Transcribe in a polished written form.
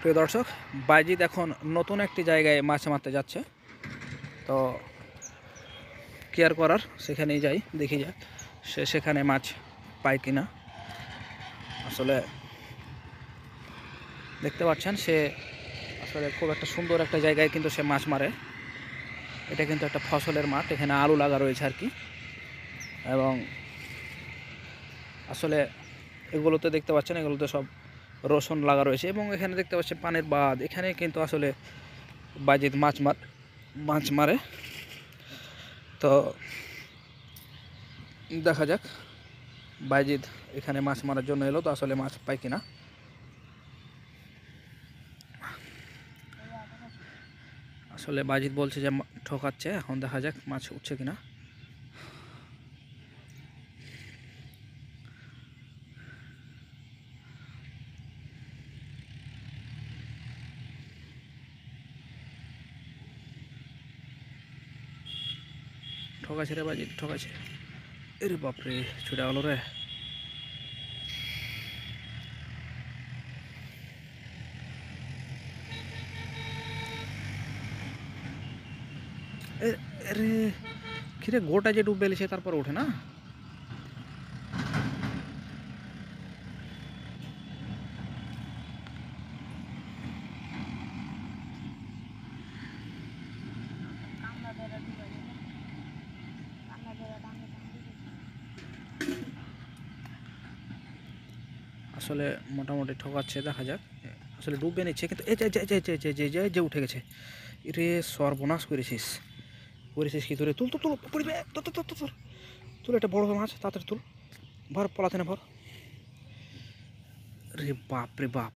প্রিয় দর্শক, বাইজিৎ এখন নতুন একটি জায়গায় মাছ মারতে যাচ্ছে। তো কেয়ার করার সেখানেই যাই, দেখি যাক সে সেখানে মাছ পায় কিনা। আসলে দেখতে পাচ্ছেন সে আসলে খুব একটা সুন্দর একটা জায়গায় কিন্তু সে মাছ মারে। এটা কিন্তু একটা ফসলের মাঠ, এখানে আলু লাগা রয়েছে আর কি। এবং আসলে এগুলোতে দেখতে পাচ্ছেন, এগুলোতে সব রসুন লাগা রয়েছে। এবং এখানে দেখতে পাচ্ছেন পানির বাঁধ, এখানে কিন্তু আসলে বাইজিৎ মাছ মারে। তো দেখা যাক বাইজিৎ এখানে মাছ মারার জন্য এলো, তো আসলে মাছ পায় কিনা। আসলে বাইজিৎ বলছে যে ঠকাচ্ছে, এখন দেখা যাক মাছ উঠছে কিনা। ঠকাছে রে বাইজিৎ, ঠকাছে। এরে বাপরে, ছুটে গেল রে। আরে কিরে, গোটা যে ডুব বেলেছে তারপর ওঠে না। আসলে মোটামুটি ঠকাচ্ছে, দেখা যাক। আসলে ডুবে নিচ্ছে কিন্তু এই যে উঠে গেছে। রে সর্বনাশ করেছিস, কি তোরে? তুল তো তুল, পড়বে। তুল একটা বড় মাছ, তাড়াতাড়ি তুল। ভর পলাতে না, ভর। রে বাপ রে বাপ।